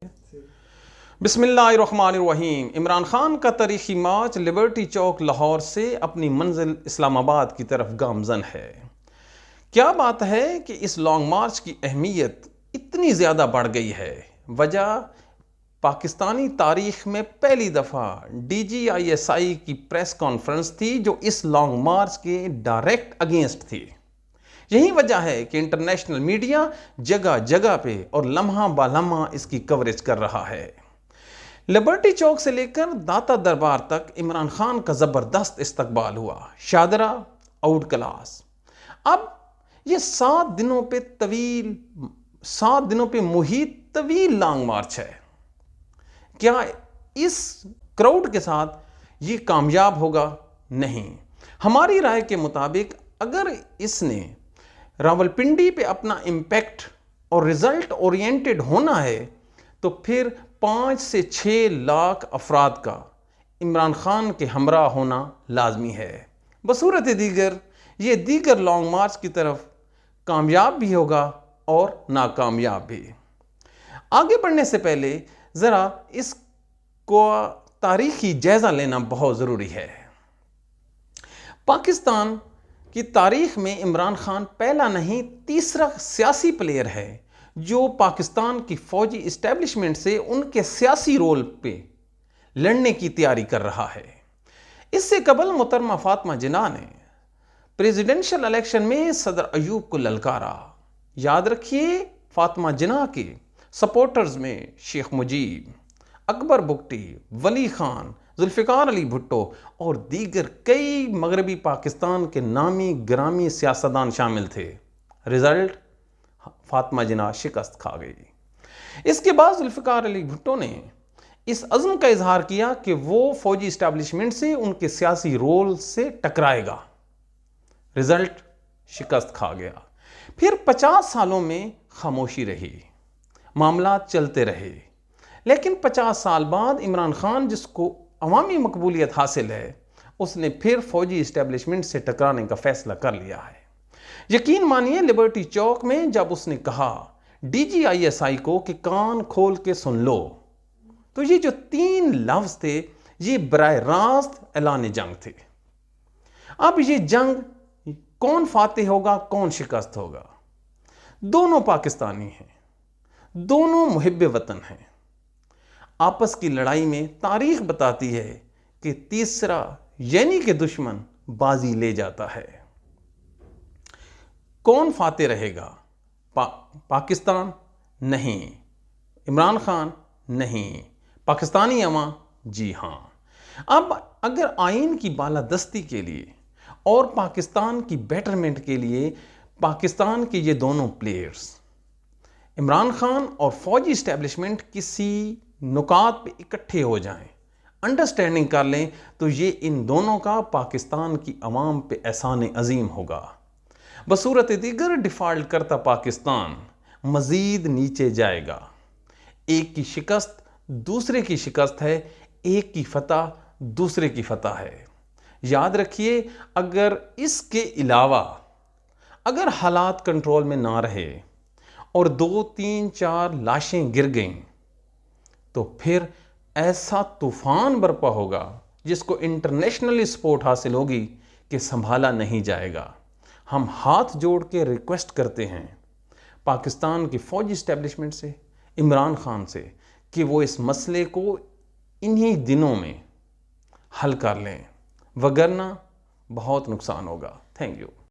بسم اللہ الرحمن الرحیم۔ عمران خان کا تاریخی مارچ لبرٹی چوک لاہور سے اپنی منزل اسلام آباد کی طرف گامزن ہے۔ کیا بات ہے کہ اس لانگ مارچ کی اہمیت اتنی زیادہ بڑھ گئی ہے؟ وجہ پاکستانی تاریخ میں پہلی دفعہ DGISI کی پریس کانفرنس تھی جو اس لانگ مارچ کے ڈائریکٹ اگینسٹ تھی۔ یہی وجہ ہے کہ انٹرنیشنل میڈیا جگہ جگہ پہ اور لمحہ با لمحہ اس کی کوریج کر رہا ہے۔ لبرٹی چوک سے لے کر داتا دربار تک عمران خان کا زبردست استقبال ہوا۔ Shahdara out class. اب یہ 7 دنوں پہ محیط طویل لانگ مارچ ہے۔ کیا اس کراؤڈ کے ساتھ یہ کامیاب ہوگا؟ نہیں۔ ہماری رائے کے مطابق اگر اس نے راولپنڈی پہ اپنا امپیکٹ اور رزلٹ اورینٹڈ ہونا ہے تو پھر 5 سے 6 لاکھ افراد کا عمران خان کے ہمراہ ہونا لازمی ہے۔ بصورت دیگر یہ دیگر لانگ مارچ کی طرف کامیاب بھی ہوگا اور ناکامیاب بھی۔ آگے بڑھنے سے پہلے ذرا اس کو تاریخی جائزہ لینا بہت ضروری ہے۔ پاکستان کی تاریخ میں عمران خان پہلا نہیں تیسرا سیاسی پلیئر ہے جو پاکستان کی فوجی اسٹیبلشمنٹ سے ان کے سیاسی رول پہ لڑنے کی تیاری کر رہا ہے۔ اس سے قبل محترمہ فاطمہ جناح نے پریزیڈنشل الیکشن میں صدر ایوب کو للکارا۔ یاد رکھیے فاطمہ جناح کے سپورٹرز میں شیخ مجیب، اکبر بگٹی، ولی خان، ذوالفقار علی بھٹو اور دیگر کئی مغربی پاکستان کے نامی گرامی سیاستدان شامل تھے۔ رزلٹ فاطمہ جناح شکست کھا گئی۔ اس کے بعد ذوالفقار علی بھٹو نے اس عزم کا اظہار کیا کہ وہ فوجی اسٹیبلشمنٹ سے ان کے سیاسی رول سے ٹکرائے گا۔ رزلٹ شکست کھا گیا۔ پھر 50 سالوں میں خاموشی رہی، معاملات چلتے رہے، لیکن 50 سال بعد عمران خان جس کو عوامی مقبولیت حاصل ہے اس نے پھر فوجی اسٹیبلشمنٹ سے ٹکرانے کا فیصلہ کر لیا ہے۔ یقین مانیے لبرٹی چوک میں جب اس نے کہا DGISI کو کہ کان کھول کے سن لو، تو یہ جو 3 لفظ تھے یہ براہ راست اعلان جنگ تھے۔ اب یہ جنگ کون فاتح ہوگا کون شکست ہوگا؟ دونوں پاکستانی ہیں، دونوں محب وطن ہیں۔ آپس کی لڑائی میں تاریخ بتاتی ہے کہ تیسرا یعنی کہ دشمن بازی لے جاتا ہے۔ کون فاتح رہے گا؟ پاکستان؟ نہیں۔ عمران خان؟ نہیں۔ پاکستانی عوام؟ جی ہاں۔ اب اگر آئین کی بالادستی کے لیے اور پاکستان کی بیٹرمنٹ کے لیے پاکستان کے یہ دونوں پلیئرز عمران خان اور فوجی اسٹیبلشمنٹ کسی نکات پہ اکٹھے ہو جائیں، انڈرسٹینڈنگ کر لیں، تو یہ ان دونوں کا پاکستان کی عوام پہ احسان عظیم ہوگا۔ بصورت دیگر ڈیفالٹ کرتا پاکستان مزید نیچے جائے گا۔ ایک کی شکست دوسرے کی شکست ہے، ایک کی فتح دوسرے کی فتح ہے۔ یاد رکھیے اگر اس کے علاوہ اگر حالات کنٹرول میں نہ رہے اور 2 3 4 لاشیں گر گئیں تو پھر ایسا طوفان برپا ہوگا جس کو انٹرنیشنلی سپورٹ حاصل ہوگی کہ سنبھالا نہیں جائے گا۔ ہم ہاتھ جوڑ کے ریکویسٹ کرتے ہیں پاکستان کی فوجی اسٹیبلشمنٹ سے، عمران خان سے، کہ وہ اس مسئلے کو انہی دنوں میں حل کر لیں، وگرنہ بہت نقصان ہوگا۔ Thank you.